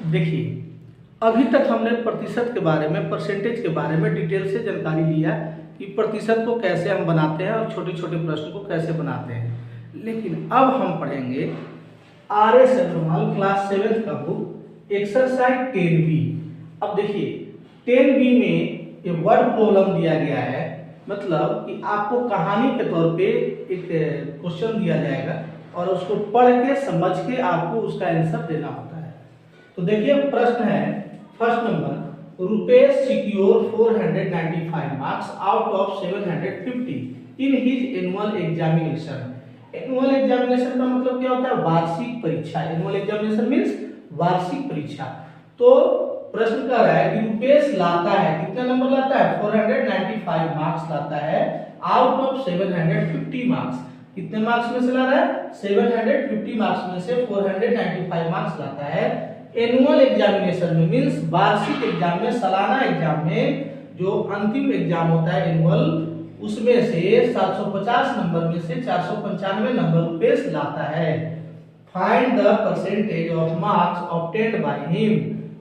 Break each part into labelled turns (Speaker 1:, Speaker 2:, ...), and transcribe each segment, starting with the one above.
Speaker 1: देखिए, अभी तक हमने प्रतिशत के बारे में, परसेंटेज के बारे में डिटेल से जानकारी लिया कि प्रतिशत को कैसे हम बनाते हैं और छोटे छोटे प्रश्न को कैसे बनाते हैं। लेकिन अब हम पढ़ेंगे RS एग्जाम क्लास 7 का बुक एक्सरसाइज 10B। अब देखिए 10B में ये वर्ड प्रॉब्लम दिया गया है, मतलब कि आपको कहानी के तौर पे एक क्वेश्चन दिया जाएगा और उसको पढ़ के समझ के आपको उसका आंसर देना होता है। तो देखिए प्रश्न है first number, Rupesh secure 495 marks out of 750 in his annual examination. Annual examination का मतलब क्या होता है? वार्षिक परीक्षा। एनुअल एग्जामिनेशन मींस वार्षिक परीक्षा। तो प्रश्न कर रहा है कि रुपेश लाता है, कितने नंबर लाता है? 495 मार्क्स लाता है आउट ऑफ 750 मार्क्स। कितने मार्क्स में से ला रहा है? 750 मार्क्स में से 495 मार्क्स लाता है एनुअल एग्जामिनेशन में, मींस वार्षिक एग्जाम में, सालाना एग्जाम में जो अंतिम एग्जाम होता है एनुअल, उसमें से 750 नंबर में से 495 नंबर रुपेश लाता है। Find the percentage of marks obtained by him,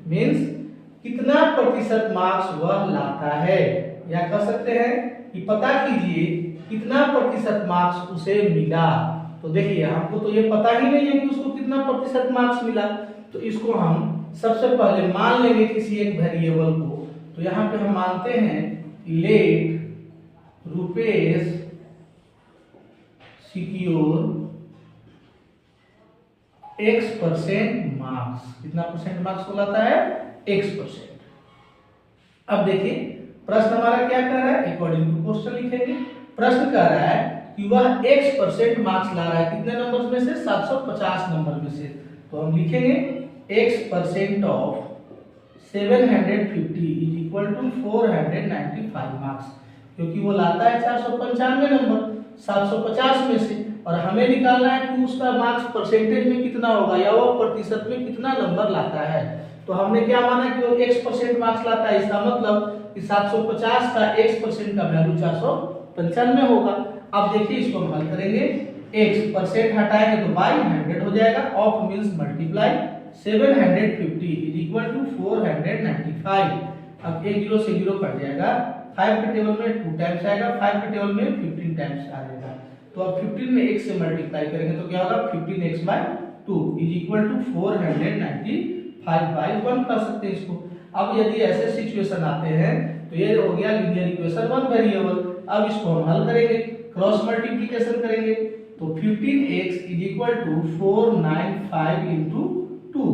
Speaker 1: means कितना प्रतिशत मार्क्स वह लाता है, या कह सकते हैं कि पता कीजिए कितना प्रतिशत मार्क्स उसे मिला। तो देखिए हमको तो ये पता ही नहीं है कि उसको कितना प्रतिशत मार्क्स मिला, तो इसको हम सबसे पहले मान लेंगे किसी एक वेरिएबल को। तो यहाँ पे हम मानते हैं कि let Rupesh secure x% marks. कितना परसेंट मार्क्स को लाता है? x%। अब देखिए प्रश्न हमारा क्या कर रहा है, अकॉर्डिंग टू क्वेश्चन लिखेंगे। प्रश्न कह रहा है कि वह x% मार्क्स ला रहा है, कितने नंबर में से? 750 नंबर में से। तो हम लिखेंगे x% of 750 is equal to 495 marks, क्योंकि वो लाता है 495 नंबर 750 में से, और हमें निकालना है कि उसका मार्क्स परसेंटेज में कितना होगा, या वो प्रतिशत में कितना नंबर लाता है। तो हमने क्या माना कि वो x% मार्क्स लाता है, इसका मतलब कि 750 का x% का वैल्यू 495 होगा। अब देखिए इसको हम हल करेंगे, x% हटाएंगे तो बाई 100 हो जाएगा, of means multiply 750 is equal to 495। अब एक 0 से 0 कट जाएगा, 5 के टेबल में 2 टाइम्स आएगा, 5 के टेबल में 15 टाइम्स आ जाएगा। तो अब 15 में 1 से मल्टीप्लाई करेंगे तो क्या होगा? 15x/2 इज इक्वल टू 495/1 कर सकते हैं इसको। अब यदि ऐसे सिचुएशन आते हैं तो ये हो गया लीनियर इक्वेशन 1 वेरिएबल। अब इसको हम हल करेंगे, क्रॉस मल्टीप्लिकेशन करेंगे, तो 15x is equal to 495 into 2।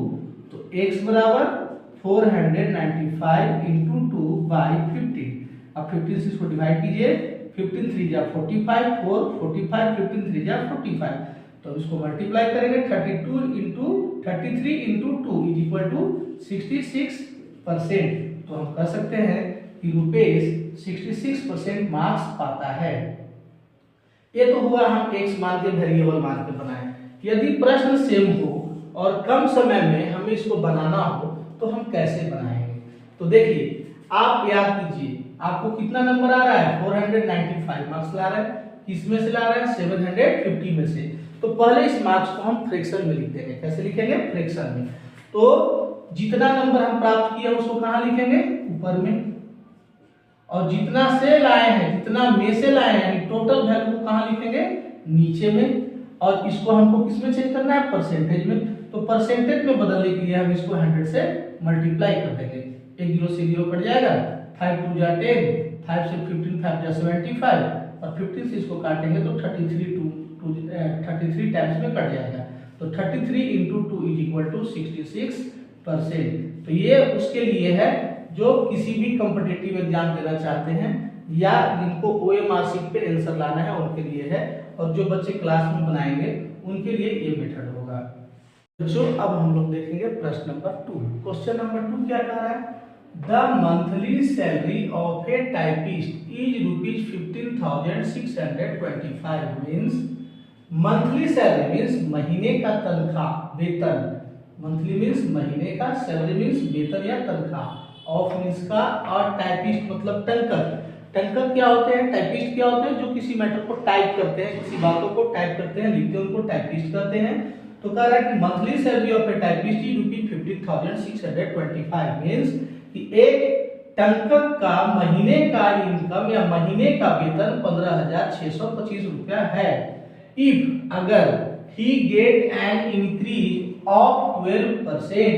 Speaker 1: तो x बराबर 495 इंटू 2 बाई 15। अब 15 से इसको डिवाइड कीजिए, 15 3 जा 45, 4 45, 15 3 जा 45। तो इसको मल्टीप्लाई करेंगे, 32 into 33 into 2 is equal to 66%। तो हम कह सकते हैं कि रुपेश 66% मार्क्स पाता है। ये तो हुआ हम x मान के वेरिएबल मान के बनाए। यदि प्रश्न सेम हो और कम समय में हमें इसको बनाना हो तो हम कैसे बनाएंगे? तो देखिए आप याद कीजिए, आपको कितना नंबर आ रहा है? 495 मार्क्स ला रहा है, किसमें से ला रहा है? 750 में से। तो पहले इस मार्क्स को हम फ्रैक्शन में लिख देंगे। कैसे लिखेंगे? फ्रैक्शन में। तो जितना नंबर हम प्राप्त किए उसको कहाँ लिखेंगे? ऊपर में। और जितना से लाए हैं, जितना में से लाए हैं, टोटल वैल्यू को कहाँ लिखेंगे? नीचे में। और इसको हमको किसमें चेंज करना है? परसेंटेज में। तो परसेंटेज में बदलने के लिए हम इसको 100 से मल्टीप्लाई कर देंगे, एक 0 से 0 कट जाएगा, 5 2 जा 10, 5 से 15 5 जा 75, और 15 से इसको काटेंगे तो 33 टाइम्स में कट जाएगा। तो 33 इंटू 2 इज इक्वल टू 66%। तो ये उसके लिए है जो किसी भी कॉम्पिटिटिव एग्जाम देना चाहते हैं या जिनको OMR शीट पे आंसर लाना है उनके लिए है, और जो बच्चे क्लास में बनाएंगे उनके लिए ये मेथड होगा। बच्चों अब हम लोग देखेंगे प्रश्न नंबर 2। क्वेश्चन नंबर 2 क्या कह रहा है? The monthly salary of A typist is ₹15,625 means monthly salary means महीने का तनख्वाह, वेतन। मंथली मीन्स महीने का, सैलरी मीन्स वेतन या तनख्वाह, ऑफ मीन्स का, और टाइपिस्ट मतलब टंकर। टंकर क्या होते हैं? टाइपिस्ट क्या होते हैं? जो किसी मैटर को टाइप करते हैं, किसी बातों को टाइप करते हैं, लिखते हैं, उनको टाइपिस्ट कहते हैं। तो कह रहा है कि monthly salary of A typist is 15,625 means कि एक टंकक का महीने का इनकम या महीने का वेतन 15,625 रुपया है। इफ अगर ही गेट एन इंक्रीज ऑफ 12%,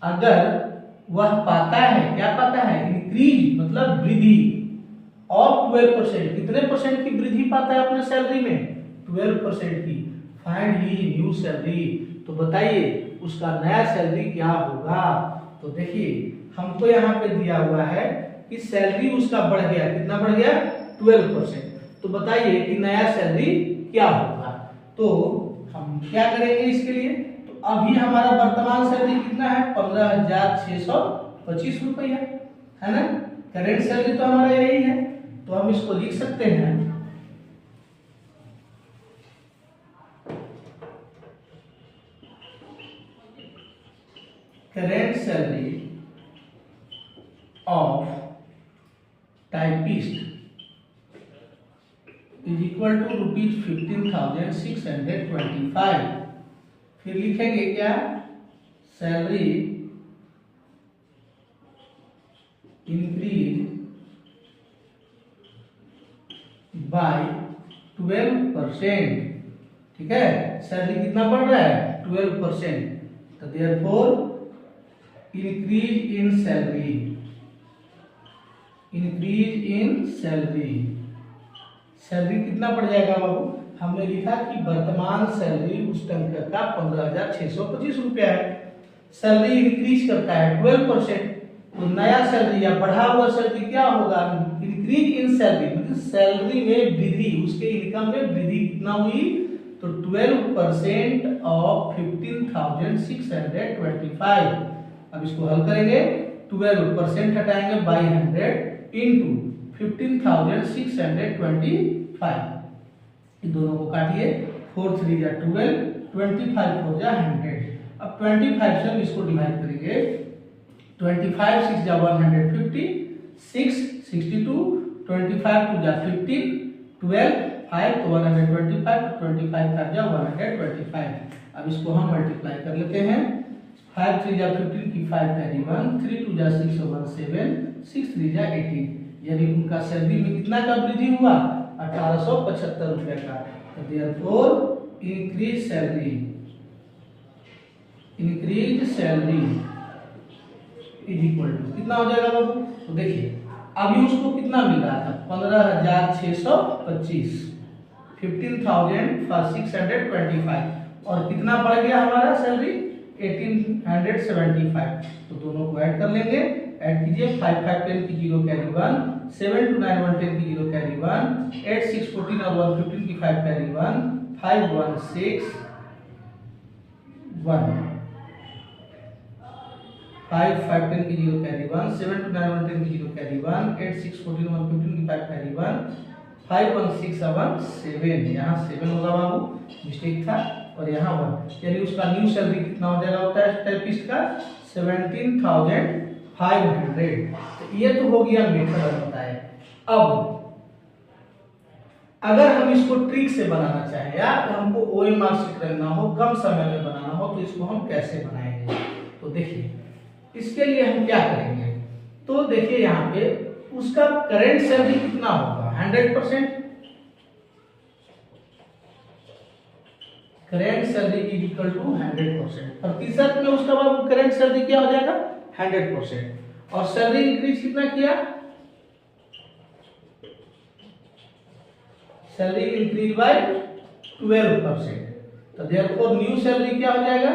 Speaker 1: अगर वह पाता है, क्या पाता है, इंक्रीज मतलब वृद्धि, ऑफ 12%, कितने परसेंट की वृद्धि पाता है अपने सैलरी में, 12% की। फाइंड ही न्यू सैलरी, तो बताइए उसका नया सैलरी क्या होगा। तो देखिए हमको यहाँ पे दिया हुआ है कि सैलरी उसका बढ़ गया, कितना बढ़ गया, 12%। तो बताइए कि नया सैलरी क्या होगा। तो हम क्या करेंगे इसके लिए, तो अभी हमारा वर्तमान सैलरी कितना है, 15,625 रुपया है ना। करेंट सैलरी तो हमारा यही है, तो हम इसको लिख सकते हैं current salary of typist is equal to ₹15,625। फिर लिखेंगे क्या, सैलरी इंक्रीज बाय 12%। ठीक है, सैलरी कितना बढ़ रहा है, 12%। तो therefore increase in salary, increase in salary, salary कितना बढ़ जाएगा बाबू, हमने लिखा कि वर्तमान सैलरी उस टंकक का 15,625 रुपया है। सैलरी इंक्रीज करता है 12%, तो नया सैलरी या बढ़ा हुआ सैलरी क्या होगा, इंक्रीज इन सैलरी मतलब सैलरी में वृद्धि, उसके इनकम में वृद्धि कितना हुई, तो 12% ऑफ 15,625। अब इसको हल करेंगे, 12% हटाएंगे बाई 100 इंटू 15,625, इन दोनों को काटिए, 4 3 जा 12, 25 4 जा 100। अब 25 से हम इसको डिवाइड करेंगे, 25 6 जा 150, 6 62, 25 2 जा 15, 12 5 तो 125, 25 5 जा 125। अब इसको हम मल्टीप्लाई कर लेते हैं, 5 3 जा 15 की 5 कैरी 1, 3 2 जा 6 1 7, 6 3 जा 18, यानी उनका सैलरी में कितना का वृद्धि हुआ, 1875 रुपए का। तो therefore increase salary, increase salary is equal to कितना हो जाएगा बाबू, तो देखिए अभी उसको कितना मिल रहा था, 15,625, 15,625, और कितना बढ़ गया हमारा सैलरी, 1875। तो दोनों को ऐड कर लेंगे, ऐड कीजिए, 5 5 10 की 0 कैरी 1, 7 2 9 1 10 की 0 कैरी 1, 8 6 14 और 1 15 की 5 कैरी 1, 5 1 6 1, 5 5 10 की 0 कैरी 1, 7 2 9 1 10 की 0 कैरी 1, 8 6 14 1 15 की 5 कैरी 1, 5 1 6 7 7, यहाँ 7 होगा बाबू, मिस्टेक था, और यहाँ 1, यानी उसका न्यू सैलरी कितना हो जाएगा होता है टाइपिस्ट का, 17,500। तो ये तो हो गया मेथड बताया। अब अगर हम इसको ट्रिक से बनाना चाहें या हमको OMR से करना हो, कम समय में बनाना हो, तो इसको हम कैसे बनाएंगे, तो देखिए इसके लिए हम क्या करेंगे, तो देखिए यहाँ पे उसका करेंट सैलरी कितना होगा, 100%, current salary is equal to 100%, प्रतिशत में उसका बाबू करेंट सैलरी क्या हो जाएगा, 100%, और सैलरी इंक्रीज कितना किया, सैलरी इंक्रीज बाय 12%, तो देयरफॉर न्यू सैलरी क्या हो जाएगा,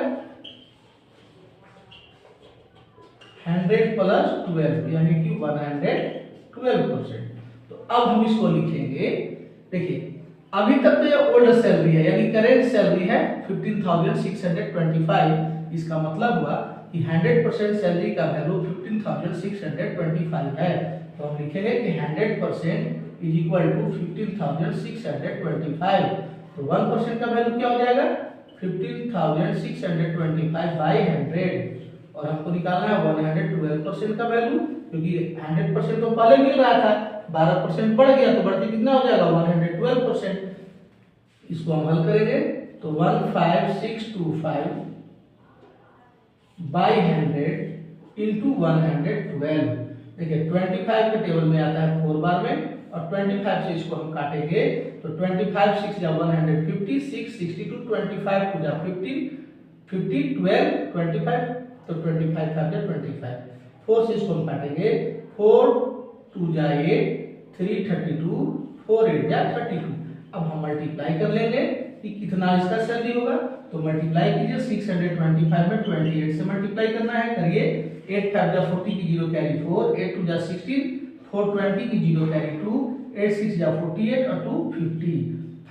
Speaker 1: 100 प्लस 12 यानी कि 112%। तो अब हम इसको लिखेंगे, देखिए अभी तक तो ये ओल्ड सैलरी है, यानी करेंट सैलरी है 15,625, इसका मतलब हुआ कि 100% सैलरी का वैल्यू 15,625 है। तो हम लिखेंगे कि 100% इज इक्वल टू 15,625, तो 1% का वैल्यू क्या हो जाएगा, 15,625 बाई 100, और हमको निकालना है 112% का वैल्यू, क्योंकि 100% तो पहले मिल रहा था, 12% बढ़ गया तो बढ़ के कितना हो जाएगा 112%। इसको हम हल करेंगे तो 15625 बाई 100 इंटू 112। देखिए 25 के टेबल में आता है 4 बार में, और 25 से इसको हम काटेंगे तो 25 6 जा 150, 6 62 25 2 जा 50, 50 12 25, तो 25 5 जा 25, 4 से इसको हम काटेंगे, 4 2 जा 8, 3 32, 4 8 जा 32। अब हम मल्टीप्लाई कर लेंगे कि कितना इसका सैलरी होगा, तो मल्टीप्लाई कीजिए 625 में 28 से मल्टीप्लाई करना है, करिए 8 5 जा 40 की 0 कैरी 4, 8 2 जा 16, 4 20 की 0 कैरी 2, 8 6 जा 48 और 2 50,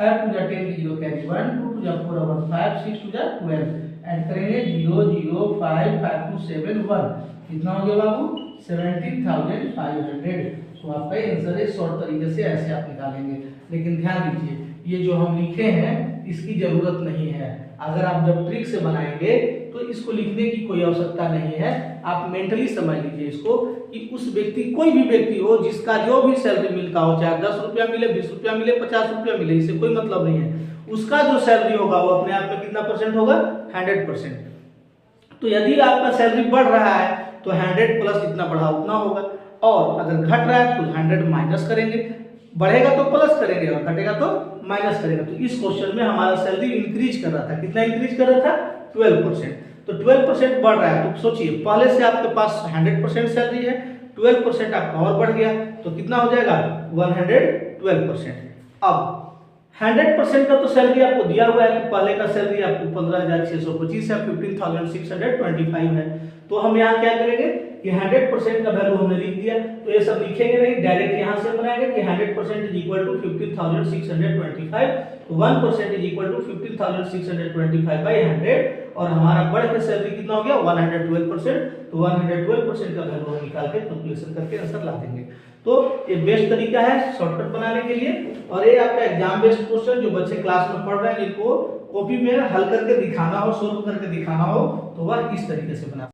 Speaker 1: 5 2 जा 10 की 0 कैरी 1, 2 2 जा 4 और 5, 6 2 जा 12, ऐड करेंगे 0 0 5 5 2 7 1, कितना हो गया बाबू 17,500। तो आपका आंसर है, शॉर्ट तरीके से ऐसे आप निकालेंगे। लेकिन ध्यान दीजिए ये जो हम लिखे हैं इसकी जरूरत नहीं है, अगर आप जब ट्रिक से बनाएंगे तो इसको लिखने की कोई आवश्यकता नहीं है। आप मेंटली समझ लीजिए इसको कि उस व्यक्ति, कोई भी व्यक्ति हो जिसका जो भी सैलरी मिलता हो, चाहे 10 रुपया मिले, 20 रुपया मिले, 50 रुपया मिले, इससे कोई मतलब नहीं है, उसका जो सैलरी होगा वो अपने आप में कितना परसेंट होगा 100%। तो यदि आपका सैलरी बढ़ रहा है तो 100 प्लस जितना बढ़ा उतना होगा, और अगर घट रहा है तो 100 माइनस करेंगे, बढ़ेगा तो प्लस करेंगे और घटेगा तो माइनस करेंगे। तो इस क्वेश्चन में हमारा सैलरी इंक्रीज कर रहा था, कितना इंक्रीज कर रहा था 12%, तो 12% बढ़ रहा है। तो सोचिए पहले से आपके पास 100% सैलरी है, 12% आपका और बढ़ गया तो कितना हो जाएगा 112%। अब 100% का तो सैलरी आपको दिया हुआ है कि पहले का सैलरी आपको 15,625 है, 15,625 है। तो हम यहाँ क्या करेंगे कि 100% का वैल्यू हमने लिख दिया, तो ये सब लिखेंगे नहीं, डायरेक्ट यहाँ से बनाएंगे कि 100% इज इक्वल टू 15,625, तो 1% इज इक्वल टू 15,625 बाई 100, और हमारा बढ़ के सैलरी कितना हो गया 112%। तो 112% का वैल्यू हम निकाल के कैलकुलेशन करके आंसर ला देंगे। तो ये बेस्ट तरीका है शॉर्टकट बनाने के लिए, और ये आपका एग्जाम बेस्ड क्वेश्चन जो बच्चे क्लास में पढ़ रहे हैं जिनको कॉपी में हल करके दिखाना हो, सोल्व करके दिखाना हो, तो वह इस तरीके से बना